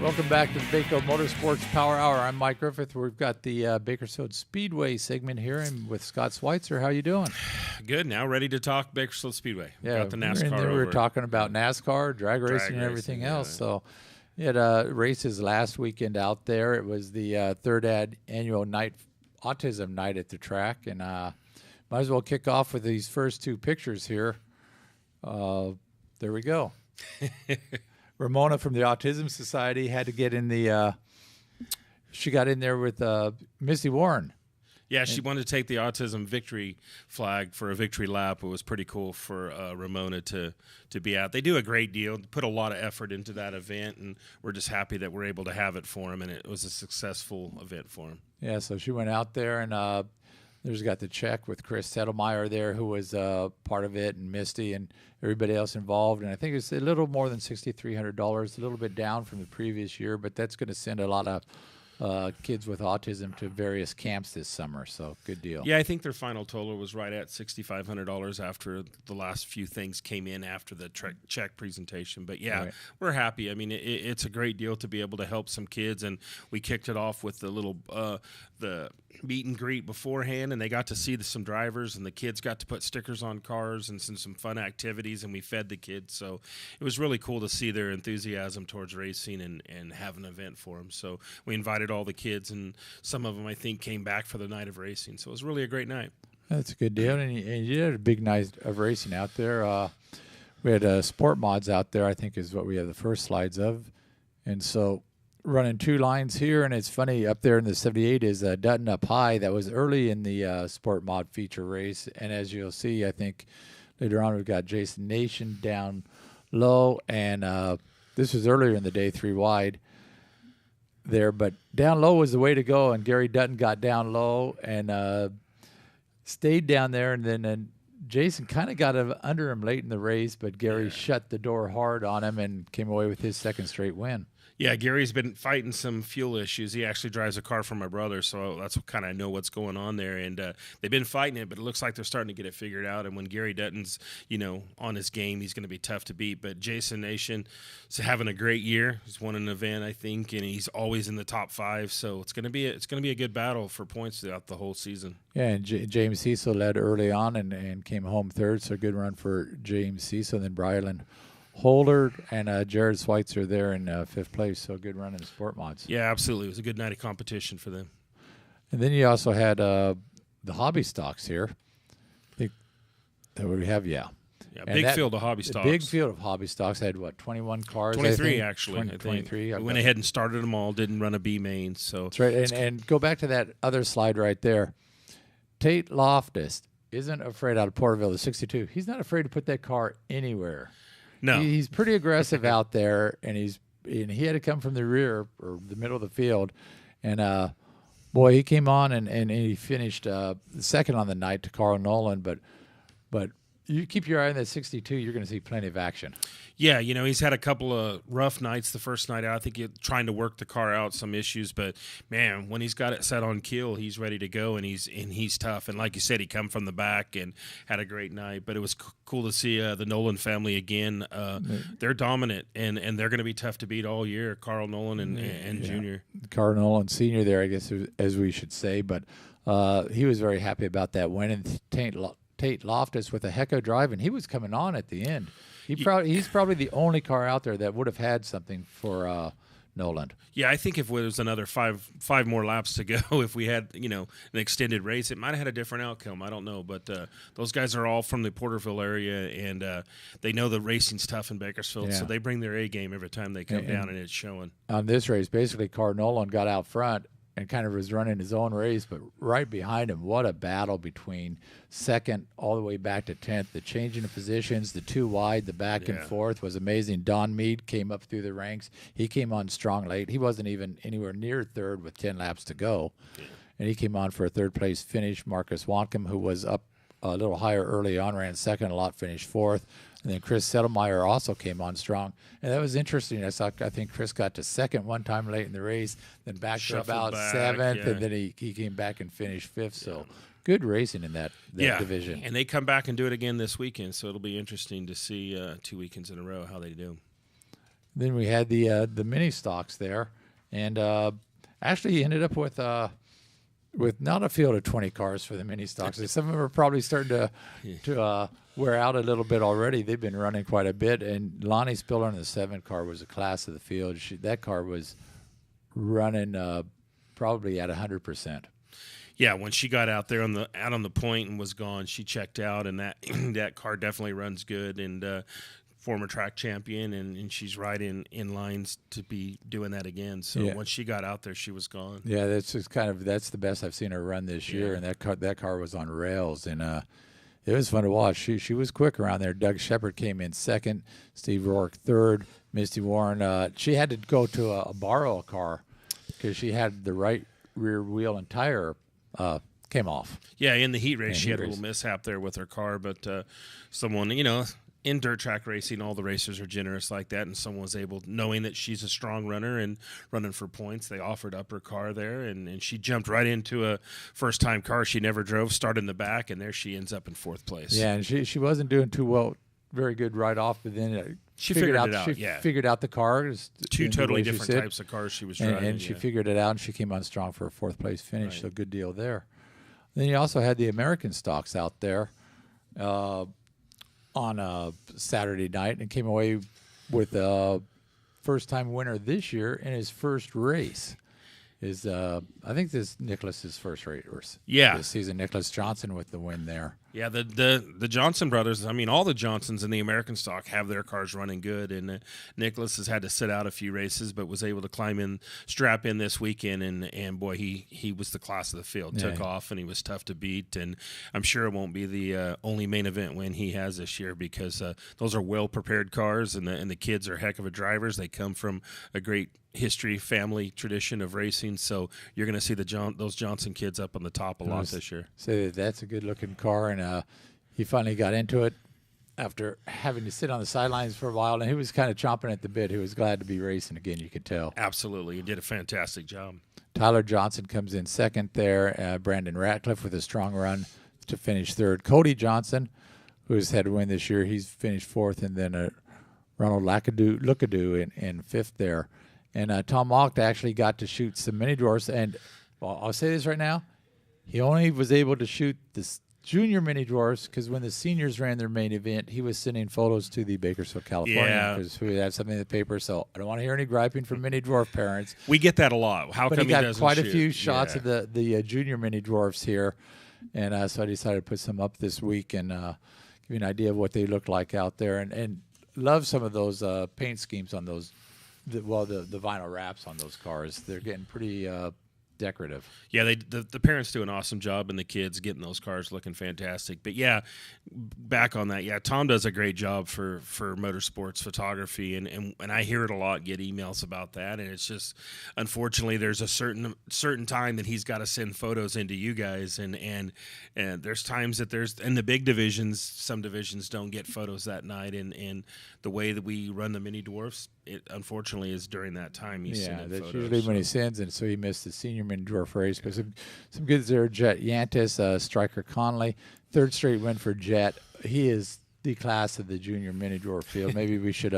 Welcome back to the Baco Motorsports Power Hour. I'm Mike Griffith. We've got the Bakersfield Speedway segment here, and with Scott Schweitzer. How you doing? Good. Now ready to talk Bakersfield Speedway. Yeah, got the NASCAR we over. were talking about NASCAR, drag racing, and everything else. So, we had races last weekend out there. It was the third annual autism night at the track, and might as well kick off with these first two pictures here. There we go. Ramona from the Autism Society had to get in the she got in there with Missy Warren. Yeah, she wanted to take the autism victory flag for a victory lap. It was pretty cool for Ramona to be out. They do a great deal, put a lot of effort into that event, and we're just happy that we're able to have it for them, and it was a successful event for them. Yeah, so she went out there, and there's got the check with Chris Settlemeyer there, who was part of it, and Misty and everybody else involved. And I think it's a little more than $6,300, a little bit down from the previous year, but that's going to send a lot of kids with autism to various camps this summer. So good deal. Yeah, I think their final total was right at $6,500 after the last few things came in after the check presentation. But yeah, right. We're happy. I mean, it's a great deal to be able to help some kids, and we kicked it off with the little the meet and greet beforehand, and they got to see some drivers, and the kids got to put stickers on cars and some fun activities, and we fed the kids. So it was really cool to see their enthusiasm towards racing and have an event for them. So we invited all the kids, and some of them, I think, came back for the night of racing. So it was really a great night. That's a good deal, and you had a big night of racing out there. We had sport mods out there, I think is what we have the first slides of. And so running two lines here, and it's funny, up there in the 78 is Dutton Up High. That was early in the sport mod feature race, and as you'll see, I think later on we've got Jason Nation down low, and this was earlier in the day, 3 wide there, but down low was the way to go, and Gary Dutton got down low and stayed down there, and then Jason kind of got under him late in the race, but Gary shut the door hard on him and came away with his second straight win. Yeah, Gary's been fighting some fuel issues. He actually drives a car for my brother, so that's kind of know what's going on there. And they've been fighting it, but it looks like they're starting to get it figured out. And when Gary Dutton's, on his game, he's going to be tough to beat. But Jason Nation is having a great year. He's won an event, I think, and he's always in the top 5. So it's going to be a good battle for points throughout the whole season. Yeah, and James Cecil led early on and came home third. So a good run for James Cecil. And then Brylan Holder and Jared Schweitzer there in 5th place, so a good run in the sport mods. Yeah, absolutely. It was a good night of competition for them. And then you also had the hobby stocks here. I think that we have, Yeah, big field of hobby stocks. Big field of hobby stocks. Had, 21 cars? 23, actually. 23. We went ahead and started them all, didn't run a B main. So that's right. And go back to that other slide right there. Tate Loftus isn't afraid out of Porterville, the 62. He's not afraid to put that car anywhere. No, he's pretty aggressive out there, and he had to come from the rear or the middle of the field, and boy, he came on and he finished second on the night to Carl Nolan. But you keep your eye on that 62, you're going to see plenty of action. Yeah, he's had a couple of rough nights the first night out. I think he's trying to work the car out, some issues. But, man, when he's got it set on kill, he's ready to go, and he's tough. And like you said, he come from the back and had a great night. But it was cool to see the Nolan family again. They're dominant, and they're going to be tough to beat all year, Carl Nolan and Junior. Carl Nolan Sr. there, I guess, as we should say. But he was very happy about that win. And Tate Loftus with a heck of a drive, and he was coming on at the end. He's probably the only car out there that would have had something for Nolan. Yeah, I think if there was another five more laps to go, if we had an extended race, it might have had a different outcome. I don't know, but those guys are all from the Porterville area, and they know the racing's tough in Bakersfield, so they bring their A game every time they come down, and it's showing. On this race, basically, Carl Nolan got out front and kind of was running his own race, but right behind him, what a battle between second all the way back to 10th. The changing of positions, the 2 wide, the back and forth was amazing. Don Mead came up through the ranks. He came on strong late. He wasn't even anywhere near third with 10 laps to go, and he came on for a third-place finish. Marcus Wankum, who was up a little higher early on, ran second a lot, finished 4th. And then Chris Settlemeyer also came on strong. And that was interesting. I think Chris got to second one time late in the race, then back to about 7th, and then he came back and finished 5th. So good racing in that division. And they come back and do it again this weekend, so it'll be interesting to see 2 weekends in a row how they do. Then we had the mini stocks there, and actually ended up with not a field of 20 cars for the mini stocks. Some of them are probably starting to wear out a little bit already. They've been running quite a bit, and Lonnie Spiller in the 7 car was a class of the field. That car was running probably at 100%. Yeah, when she got out there out on the point and was gone, she checked out, and that that car definitely runs good. And former track champion, and she's right in lines to be doing that again. So once she got out there, she was gone. Yeah, that's the best I've seen her run this year, and that car was on rails, and it was fun to watch. She was quick around there. Doug Shepard came in second, Steve Rourke third, Misty Warren. She had to go to borrow a car because she had the right rear wheel and tire came off. Yeah, in the heat race, she had a little mishap there with her car, but someone, in dirt track racing, all the racers are generous like that, and someone was able, knowing that she's a strong runner and running for points, they offered up her car there, and she jumped right into a first-time car she never drove, started in the back, and there she ends up in 4th place. Yeah, and she wasn't doing too well, very good right off, but then she figured it out. She figured out the car. Two totally different types of cars she was driving. And she figured it out, and she came on strong for a 4th place finish, so good deal there. Then you also had the American stocks out there on a Saturday night, and came away with a first-time winner this year in his first race. I think this is Nicholas's first race. Yeah, this season, Nicholas Johnson with the win there. Yeah, the Johnson brothers. I mean, all the Johnsons in the American stock have their cars running good, and Nicholas has had to sit out a few races, but was able to strap in this weekend, and boy, he was the class of the field. Took off, and he was tough to beat. And I'm sure it won't be the only main event win he has this year, because those are well prepared cars, and the kids are heck of a drivers. They come from a great history, family tradition of racing, so you're going to see those Johnson kids up on the top a lot this year. Say that's a good looking car, and he finally got into it after having to sit on the sidelines for a while, and he was kind of chomping at the bit. He was glad to be racing again, you could tell. Absolutely, he did a fantastic job. Tyler Johnson comes in second there. Brandon Ratcliffe with a strong run to finish third. Cody Johnson, who's had a win this year, he's finished fourth, and then Ronald Lookadoo in fifth there. And Tom Mock actually got to shoot some mini dwarfs, and I'll say this right now, he only was able to shoot the junior mini dwarfs because when the seniors ran their main event, he was sending photos to the Bakersfield, California, because we had something in the paper. So I don't want to hear any griping from mini dwarf parents. We get that a lot. How but come he got quite shoot? A few shots of the junior mini dwarfs here, and so I decided to put some up this week and give you an idea of what they look like out there, and love some of those paint schemes on those. The vinyl wraps on those cars, they're getting pretty decorative. Yeah, the parents do an awesome job, and the kids getting those cars looking fantastic. But yeah, back on that, Tom does a great job for motorsports photography, and I hear it a lot, get emails about that, and it's just, unfortunately, there's a certain time that he's got to send photos into you guys, and there's times that in the big divisions, some divisions don't get photos that night, and the way that we run the mini dwarfs, it unfortunately is during that time he's sending that's photos. Usually when he sends, and so he missed the senior mini dwarf race. But some goods there. Jet Yantis, Striker Conley, third straight win for Jet. He is the class of the junior mini dwarf field. Maybe we should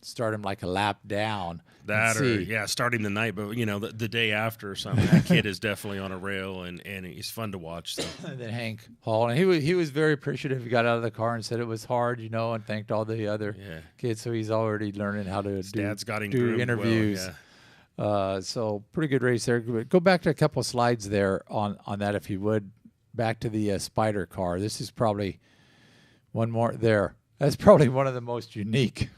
start him like a lap down. Starting the night, but the day after or something. That kid is definitely on a rail, and he's fun to watch. So. And then Hank Hall, and he was very appreciative. He got out of the car and said it was hard, and thanked all the other kids. So he's already learning how to do interviews. Well, so pretty good race there. Go back to a couple of slides there on that, if you would. Back to the Spider car. This is probably one more there. That's probably one of the most unique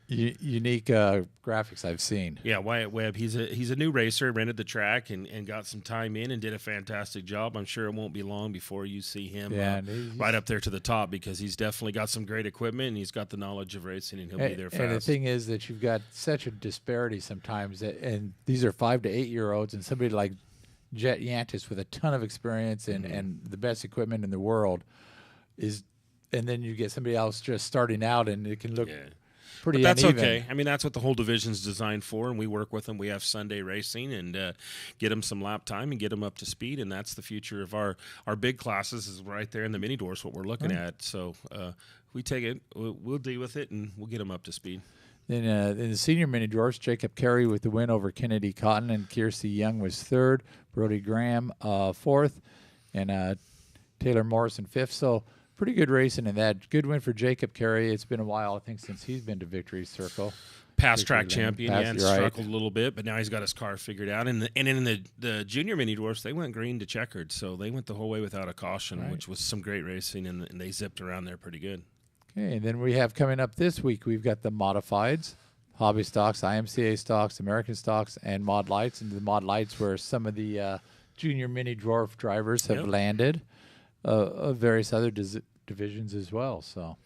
graphics I've seen. Yeah, Wyatt Webb, he's a new racer, rented the track and got some time in and did a fantastic job. I'm sure it won't be long before you see him right up there to the top, because he's definitely got some great equipment and he's got the knowledge of racing, and he'll be there fast. And the thing is that you've got such a disparity sometimes, and these are 5 to 8 year olds, and somebody like Jet Yantis with a ton of experience and the best equipment in the world and then you get somebody else just starting out, and it can look pretty But that's uneven. okay. I mean, that's what the whole division's designed for, and we work with them. We have Sunday racing and get them some lap time and get them up to speed, and that's the future of our big classes is right there in the mini doors, what we're looking at. So we take it, we'll deal with it, and we'll get them up to speed. Then in the senior mini dwarfs, Jacob Carey with the win over Kennedy Cotton, and Kiersey Young was third. Brody Graham fourth, and Taylor Morrison fifth. So pretty good racing in that. Good win for Jacob Carey. It's been a while, I think, since he's been to Victory Circle. Past track champion, and struggled a little bit, but now he's got his car figured out. And in the junior mini dwarfs, they went green to checkered, so they went the whole way without a caution, which was some great racing, and they zipped around there pretty good. Okay, and then we have coming up this week, we've got the modifieds, hobby stocks, IMCA stocks, American stocks, and mod lights. And the mod lights where some of the junior mini dwarf drivers have landed, of various other divisions as well. So.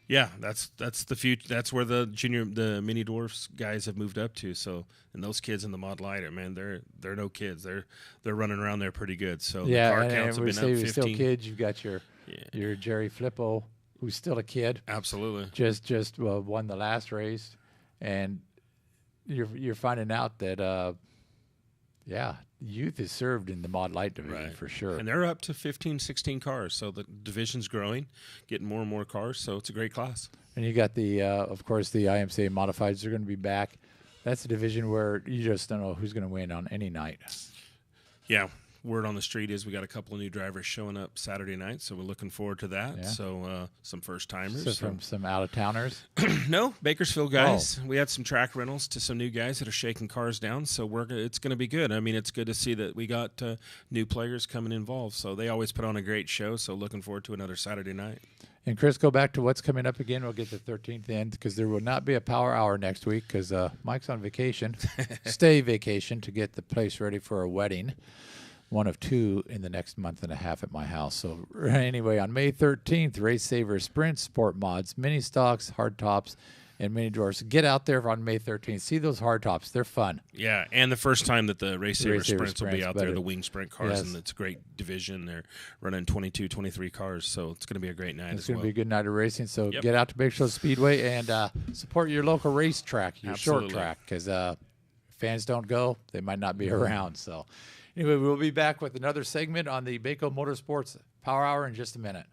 Yeah, that's the future. That's where the mini dwarfs guys have moved up to. So, and those kids in the mod lighter, man, they're no kids. They're running around there pretty good. So the car counts have been up 15. Still kids. You've got your Jerry Flippo, who's still a kid. Absolutely. Just won the last race, and you're finding out that youth is served in the mod light division for sure. And they're up to 15, 16 cars. So the division's growing, getting more and more cars. So it's a great class. And you got of course, the IMCA modifieds are going to be back. That's a division where you just don't know who's going to win on any night. Yeah. Word on the street is we got a couple of new drivers showing up Saturday night, so we're looking forward to that. Yeah. So some first timers. So from some out of towners? No, Bakersfield guys. We had some track rentals to some new guys that are shaking cars down. So it's going to be good. I mean, it's good to see that we got new players coming involved. So they always put on a great show. So looking forward to another Saturday night. And Chris, go back to what's coming up again. We'll get the 13th in because there will not be a power hour next week because Mike's on vacation, vacation to get the place ready for a wedding. One of two in the next month and a half at my house. So anyway, on May 13th, Race Saver Sprint, Sport Mods, Mini Stocks, Hard Tops, and Mini Dwarfs. Get out there on May 13th. See those Hard Tops. They're fun. Yeah, and the first time that the Race Saver Sprints will be out there, the wing sprint cars, and it's a great division. They're running 22, 23 cars, so it's going to be a great night It's going to be a good night of racing. So get out to Bakersfield Speedway and support your local racetrack, your short track, because fans don't go, they might not be around. So. Anyway, we'll be back with another segment on the Baco Motorsports Power Hour in just a minute.